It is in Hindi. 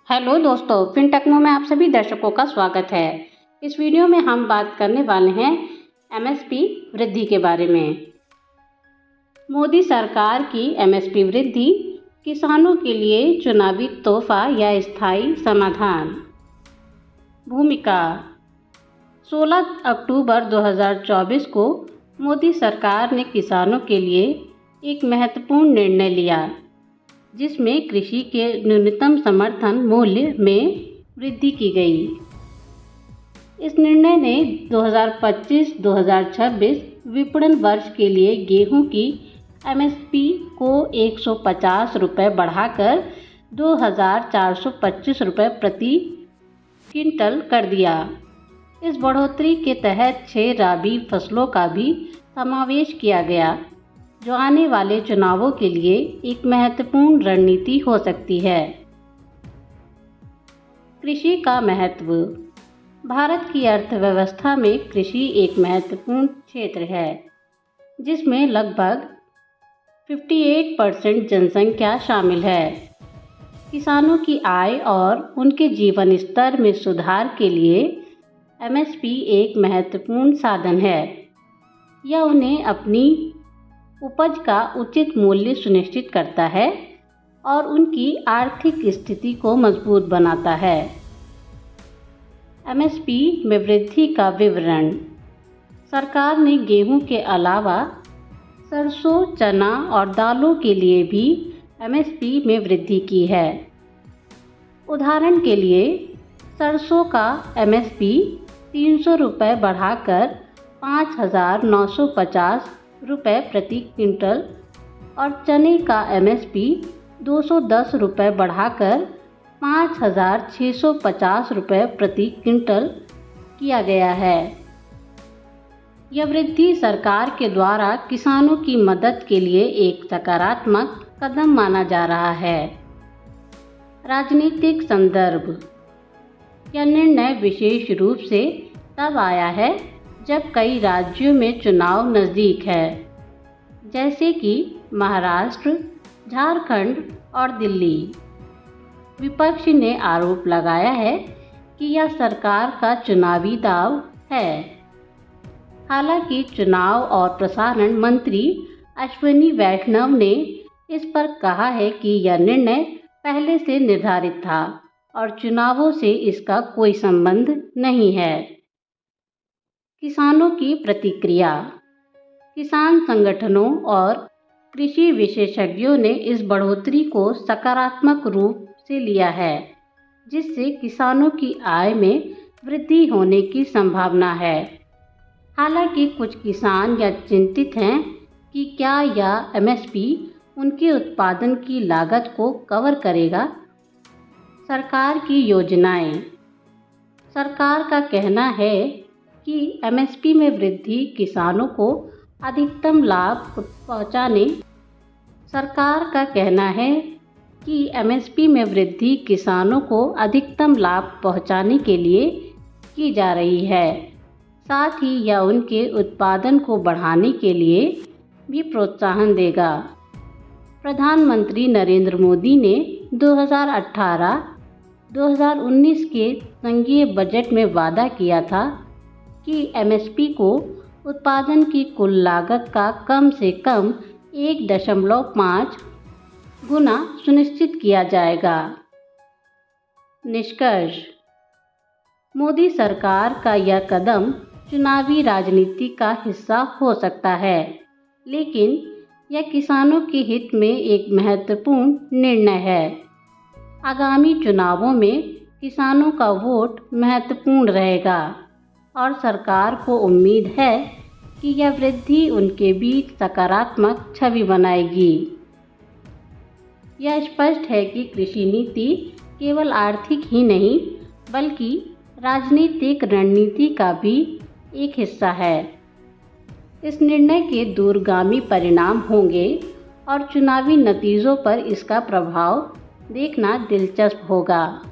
हेलो दोस्तों, फिनटेक्नो में आप सभी दर्शकों का स्वागत है। इस वीडियो में हम बात करने वाले हैं एमएसपी वृद्धि के बारे में। मोदी सरकार की एमएसपी वृद्धि किसानों के लिए चुनावी तोहफा या स्थायी समाधान। भूमिका 16 अक्टूबर 2024 को मोदी सरकार ने किसानों के लिए एक महत्वपूर्ण निर्णय लिया, जिसमें कृषि के न्यूनतम समर्थन मूल्य में वृद्धि की गई। इस निर्णय ने 2025-2026 विपणन वर्ष के लिए गेहूं की एमएसपी को 150 रुपये बढ़ाकर 2,425 रुपये प्रति क्विंटल कर दिया। इस बढ़ोतरी के तहत 6 राबी फसलों का भी समावेश किया गया, जो आने वाले चुनावों के लिए एक महत्वपूर्ण रणनीति हो सकती है। कृषि का महत्व। भारत की अर्थव्यवस्था में कृषि एक महत्वपूर्ण क्षेत्र है, जिसमें लगभग 58% जनसंख्या शामिल है। किसानों की आय और उनके जीवन स्तर में सुधार के लिए एमएसपी एक महत्वपूर्ण साधन है। यह उन्हें अपनी उपज का उचित मूल्य सुनिश्चित करता है और उनकी आर्थिक स्थिति को मजबूत बनाता है। एमएसपी में वृद्धि का विवरण। सरकार ने गेहूं के अलावा सरसों, चना और दालों के लिए भी एमएसपी में वृद्धि की है। उदाहरण के लिए, सरसों का एमएसपी 300 रुपये बढ़ाकर 5,950 रुपये प्रति क्विंटल और चने का एमएसपी 210 रुपये बढ़ाकर 5,650 रुपये प्रति क्विंटल किया गया है। यह वृद्धि सरकार के द्वारा किसानों की मदद के लिए एक सकारात्मक कदम माना जा रहा है। राजनीतिक संदर्भ। यह निर्णय विशेष रूप से तब आया है जब कई राज्यों में चुनाव नज़दीक है, जैसे कि महाराष्ट्र, झारखंड और दिल्ली। विपक्ष ने आरोप लगाया है कि यह सरकार का चुनावी दांव है। हालांकि चुनाव और प्रसारण मंत्री अश्विनी वैष्णव ने इस पर कहा है कि यह निर्णय पहले से निर्धारित था और चुनावों से इसका कोई संबंध नहीं है। किसानों की प्रतिक्रिया। किसान संगठनों और कृषि विशेषज्ञों ने इस बढ़ोतरी को सकारात्मक रूप से लिया है, जिससे किसानों की आय में वृद्धि होने की संभावना है। हालांकि कुछ किसान यह चिंतित हैं कि क्या यह एमएसपी उनके उत्पादन की लागत को कवर करेगा। सरकार की योजनाएं। सरकार का कहना है कि एमएसपी में वृद्धि किसानों को अधिकतम लाभ पहुंचाने सरकार का कहना है कि एमएसपी में वृद्धि किसानों को अधिकतम लाभ पहुंचाने के लिए की जा रही है। साथ ही यह उनके उत्पादन को बढ़ाने के लिए भी प्रोत्साहन देगा। प्रधानमंत्री नरेंद्र मोदी ने 2018-2019 के संघीय बजट में वादा किया था कि एमएसपी को उत्पादन की कुल लागत का कम से कम 1.5 गुना सुनिश्चित किया जाएगा। निष्कर्ष। मोदी सरकार का यह कदम चुनावी राजनीति का हिस्सा हो सकता है, लेकिन यह किसानों के हित में एक महत्वपूर्ण निर्णय है। आगामी चुनावों में किसानों का वोट महत्वपूर्ण रहेगा और सरकार को उम्मीद है कि यह वृद्धि उनके बीच सकारात्मक छवि बनाएगी। यह स्पष्ट है कि कृषि नीति केवल आर्थिक ही नहीं, बल्कि राजनीतिक रणनीति का भी एक हिस्सा है। इस निर्णय के दूरगामी परिणाम होंगे और चुनावी नतीजों पर इसका प्रभाव देखना दिलचस्प होगा।